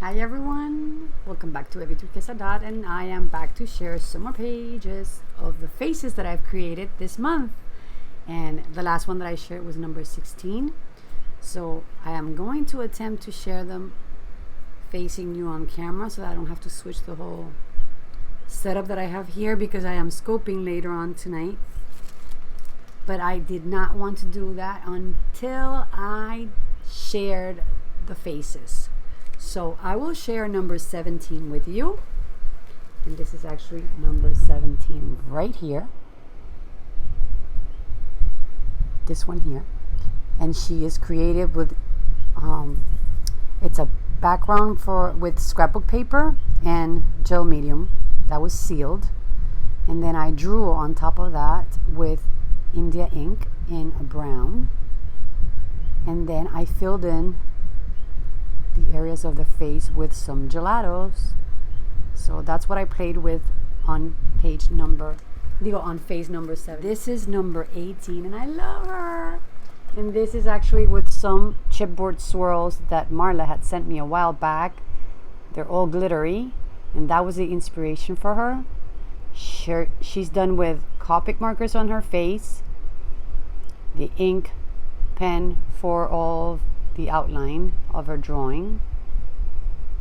Hi everyone, welcome back to Evi Turquesa and I am back to share some more pages of the faces that I've created this month. And the last one that I shared was number 16. So I am going to attempt to share them facing you on camera so that I don't have to switch the whole setup that I have here because I am scoping later on tonight. But I did not want to do that until I shared the faces. So I will share number 17 with you. And this is actually number 17 right here. This one here. And she is creative with, it's a background with scrapbook paper and gel medium that was sealed. And then I drew on top of that with India ink in a brown. And then I filled in the areas of the face with some gelatos. So that's what I played with on face number 7. This is number 18 and I love her. And this is actually with some chipboard swirls that Marla had sent me a while back. They're all glittery and that was the inspiration for her. She's done with Copic markers on her face, the ink pen for all the outline of her drawing,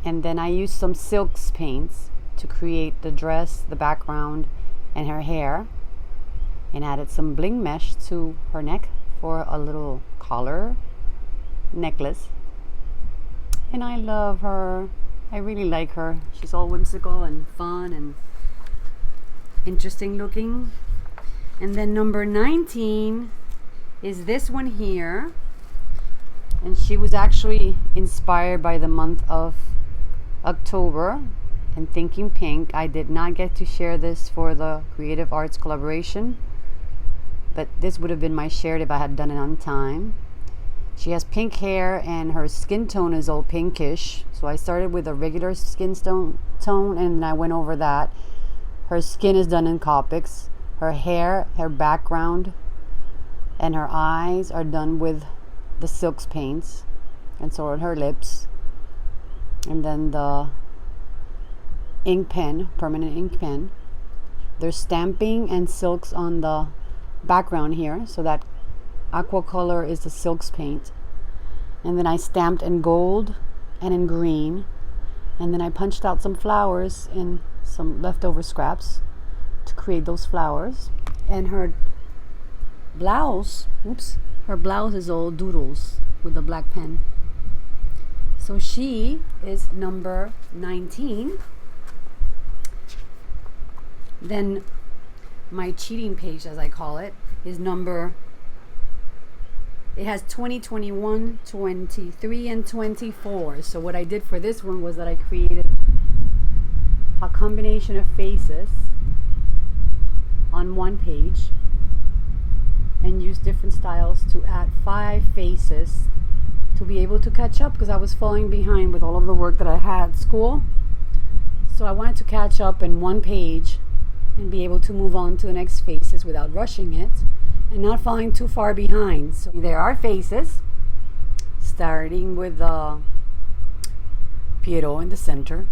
and then I used some silks paints to create the dress, the background, and her hair, and added some bling mesh to her neck for a little collar necklace. And I love her. I really like her. She's all whimsical and fun and interesting looking. And then number 19 is this one here. And she was actually inspired by the month of October and Thinking Pink. I did not get to share this for the Creative Arts collaboration, but this would have been my shared if I had done it on time. She has pink hair and her skin tone is all pinkish. So I started with a regular skin tone and then I went over that. Her skin is done in Copics. Her hair, her background, and her eyes are done with the silks paints, and so are her lips. And then the ink pen, permanent ink pen. There's stamping and silks on the background here, so that aqua color is the silks paint. And then I stamped in gold and in green, and then I punched out some flowers in some leftover scraps to create those flowers. And her blouse, her blouse is all doodles with the black pen. So she is number 19. Then my cheating page, as I call it, is it has 20, 21, 23, and 24. So what I did for this one was that I created a combination of faces on one page and use different styles to add 5 faces to be able to catch up because I was falling behind with all of the work that I had at school. So I wanted to catch up in one page and be able to move on to the next faces without rushing it and not falling too far behind. So there are faces, starting with the Pierrot in the center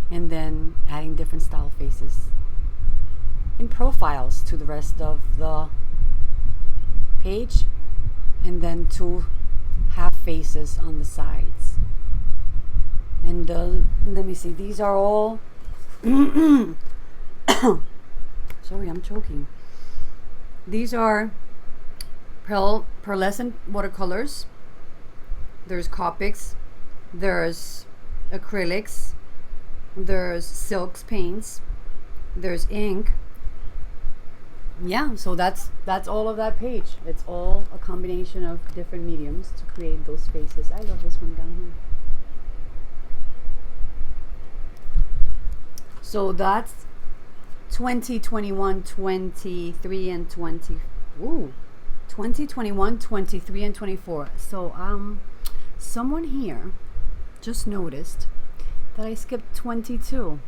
and then adding different style faces in profiles to the rest of the page, and then 2 half faces on the sides. And let me see, these are all sorry, I'm choking. These are pearlescent watercolors. There's Copics, there's acrylics, there's silks paints, there's ink. Yeah, so that's all of that page. It's all a combination of different mediums to create those faces. I love this one down here. So that's 20, 21, 23, and 20. 20, 21, 23, and 24. So someone here just noticed that I skipped 22.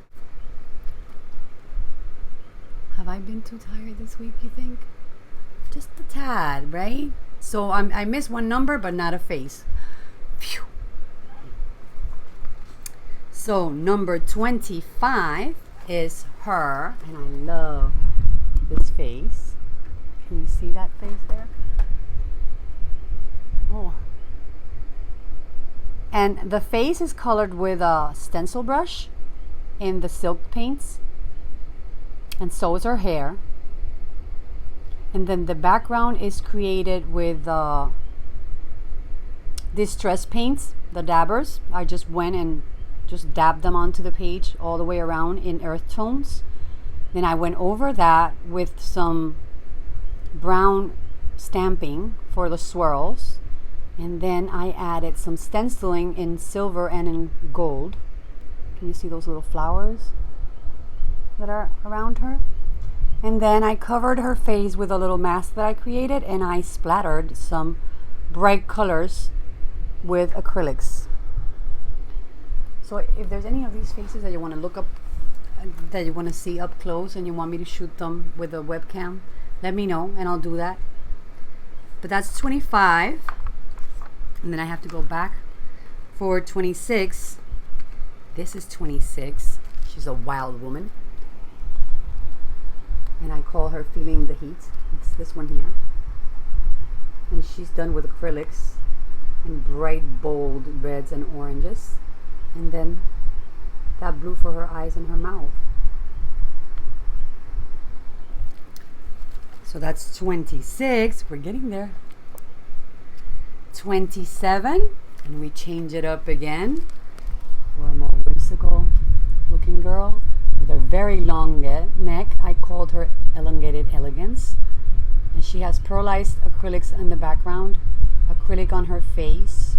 Have I been too tired this week, you think? Just a tad, right? So I missed one number, but not a face. Phew. So number 25 is her, and I love this face. Can you see that face there? Oh. And the face is colored with a stencil brush in the silk paints, and so is her hair. And then the background is created with distress paints, the dabbers. I just went and just dabbed them onto the page all the way around in earth tones. Then I went over that with some brown stamping for the swirls, and then I added some stenciling in silver and in gold. Can you see those little flowers that are around her? And then I covered her face with a little mask that I created, and I splattered some bright colors with acrylics. So if there's any of these faces that you want to look up, that you want to see up close, and you want me to shoot them with a webcam, let me know and I'll do that. But that's 25, and then I have to go back for 26. This is 26. She's a wild woman, and I call her Feeling the Heat. It's this one here, and she's done with acrylics in bright bold reds and oranges, and then that blue for her eyes and her mouth. So that's 26. We're getting there. 27, and we change it up again for a more whimsical looking girl with a very long neck. I called her Elongated Elegance, and she has pearlized acrylics in the background, acrylic on her face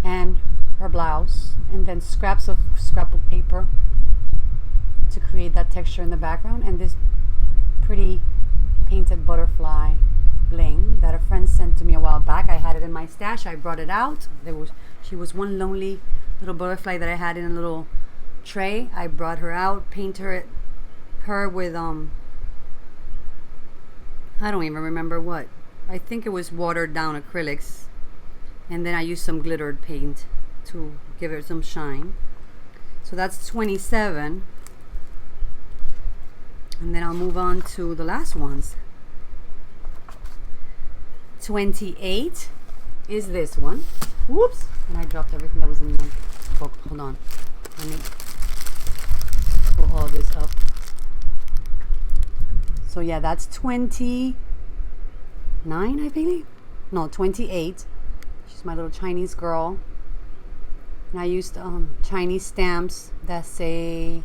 and her blouse, and then scraps of scrapbook paper to create that texture in the background, and this pretty painted butterfly bling that a friend sent to me a while back. I had it in my stash. I brought it out. She was one lonely little butterfly that I had in a little tray. I brought her out, painted her with I don't even remember what. I think it was watered down acrylics, and then I used some glittered paint to give it some shine. So that's 27. And then I'll move on to the last ones. 28 is this one. Whoops! And I dropped everything that was in my book. Hold on. Let me pull all this up. So yeah, that's 29, I believe. No, 28. She's my little Chinese girl. And I used Chinese stamps that say,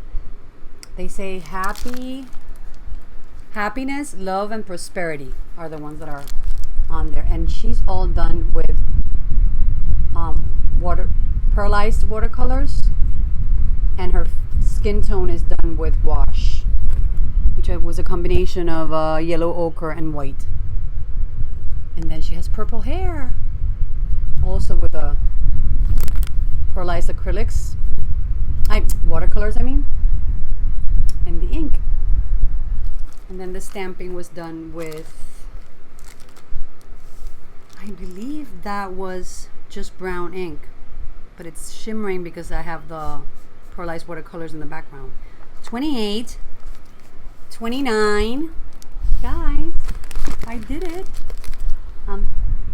happiness, love, and prosperity are the ones that are on there. And she's all done with pearlized watercolors, and her skin tone is done with wash, which was a combination of yellow ochre and white. And then she has purple hair, also with a pearlized acrylics, watercolors, and the ink. And then the stamping was done with, I believe that was just brown ink, but it's shimmering because I have the pearlized watercolors in the background. 28, 29, guys, I did it.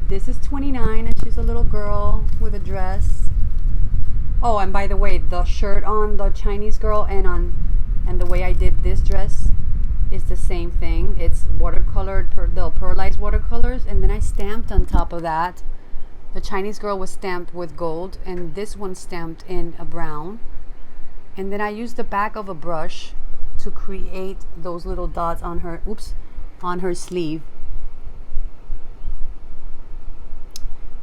This is 29, and she's a little girl with a dress. Oh, and by the way, the shirt on the Chinese girl and the way I did this dress is the same thing. It's watercolored, the pearlized watercolors, and then I stamped on top of that. The Chinese girl was stamped with gold, and this one stamped in a brown. And then I used the back of a brush to create those little dots on her, on her sleeve.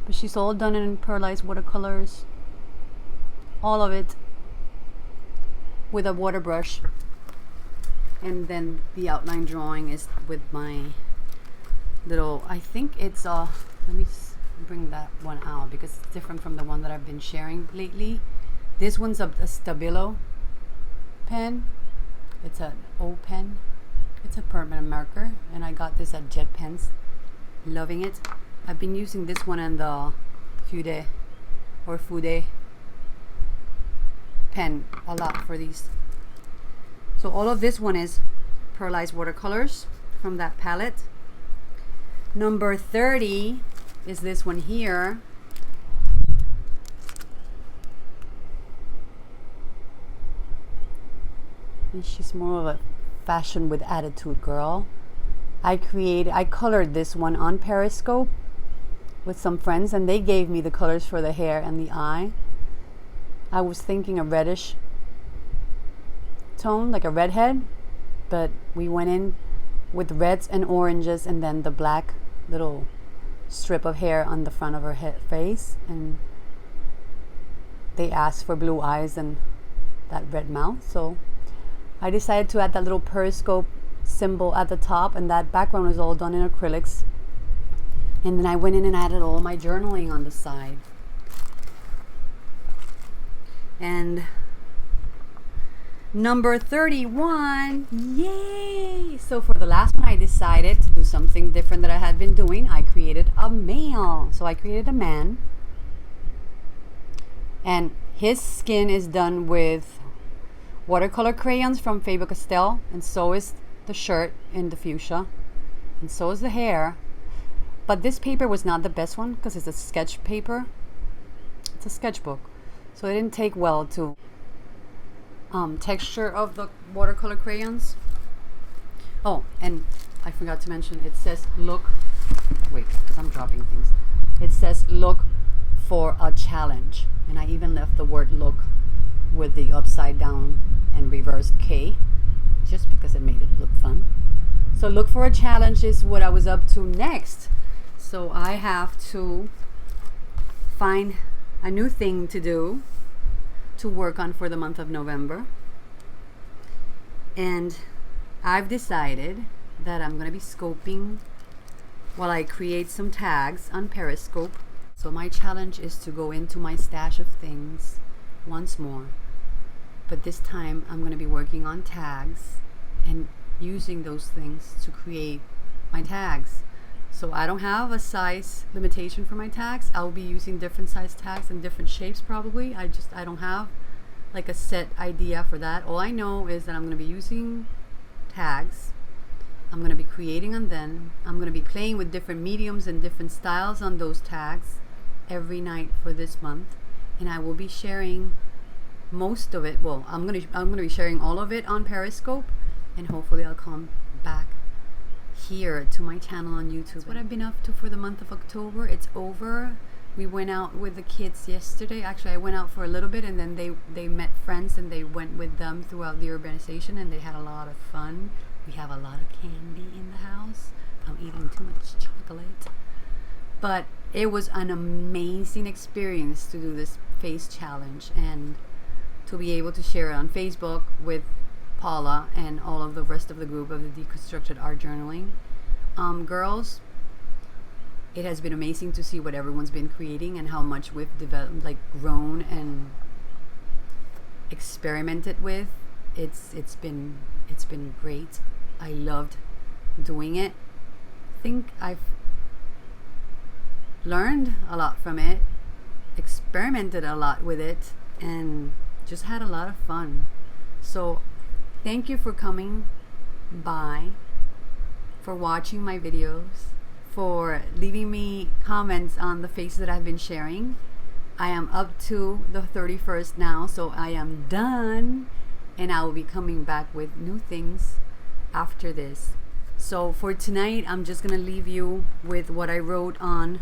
But she's all done in pearlized watercolors, all of it with a water brush. And then the outline drawing is with my little, I think it's let me bring that one out because it's different from the one that I've been sharing lately. This one's a Stabilo pen. It's an O pen. It's a permanent marker, and I got this at Jet Pens. Loving it. I've been using this one in the Fude pen a lot for these. So all of this one is Pearlized watercolors from that palette. Number 30 is this one here. And she's more of a fashion with attitude girl. I colored this one on Periscope with some friends, and they gave me the colors for the hair and the eye. I was thinking a reddish tone, like a redhead, but we went in with reds and oranges, and then the black little strip of hair on the front of her face, and they asked for blue eyes and that red mouth, so I decided to add that little Periscope symbol at the top, and that background was all done in acrylics. And then I went in and added all my journaling on the side. And number 31, yay! So for the last one, I decided to do something different that I had been doing. I created a male. So I created a man. And his skin is done with watercolor crayons from Faber-Castell, and so is the shirt in the fuchsia, and so is the hair. But this paper was not the best one because it's a sketch paper. It's a sketchbook, so it didn't take well to texture of the watercolor crayons. Oh, and I forgot to mention, it says look, wait, because I'm dropping things. It says look for a challenge, and I even left the word look with the upside down and reversed K, just because it made it look fun. So look for a challenge is what I was up to next. So I have to find a new thing to do, to work on for the month of November. And I've decided that I'm going to be scoping while I create some tags on Periscope. So my challenge is to go into my stash of things once more. But this time I'm going to be working on tags and using those things to create my tags. So I don't have a size limitation for my tags. I'll be using different size tags and different shapes probably. I don't have like a set idea for that. All I know is that I'm going to be using tags. I'm going to be creating on them. I'm going to be playing with different mediums and different styles on those tags every night for this month. And I will be sharing most of it. Well, I'm gonna be sharing all of it on Periscope, and hopefully I'll come back here to my channel on YouTube. That's what I've been up to for the month of October. It's over. We went out with the kids yesterday. Actually, I went out for a little bit, and then they met friends, and they went with them throughout the urbanization, and they had a lot of fun. We have a lot of candy in the house. I'm eating too much chocolate. But it was an amazing experience to do this face challenge, and to be able to share it on Facebook with Paula and all of the rest of the group of the Deconstructed Art Journaling girls. It has been amazing to see what everyone's been creating and how much we've developed, like grown and experimented with. It's been great. I loved doing it. I think I've learned a lot from it, experimented a lot with it, and just had a lot of fun. So thank you for coming by, for watching my videos, for leaving me comments on the faces that I've been sharing. I am up to the 31st now, so I am done, and I will be coming back with new things after this. So for tonight, I'm just gonna leave you with what I wrote on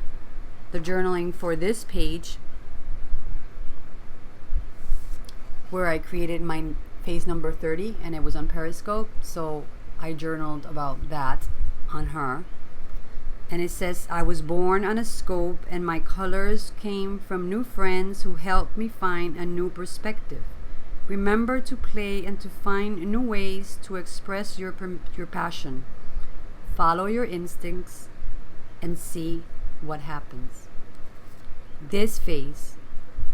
the journaling for this page, where I created my phase number 30, and it was on Periscope, so I journaled about that on her. And it says, I was born on a scope, and my colors came from new friends who helped me find a new perspective. Remember to play and to find new ways to express your passion. Follow your instincts and see what happens. This phase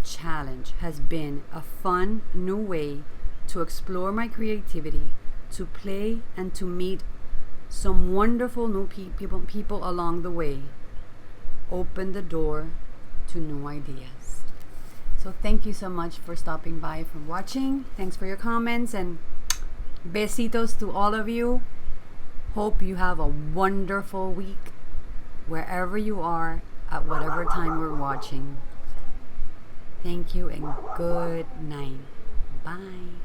challenge has been a fun new way to explore my creativity, to play, and to meet some wonderful new people along the way. Open the door to new ideas. So thank you so much for stopping by, for watching. Thanks for your comments, and besitos to all of you. Hope you have a wonderful week wherever you are at whatever time we're watching. Thank you and good night. Bye.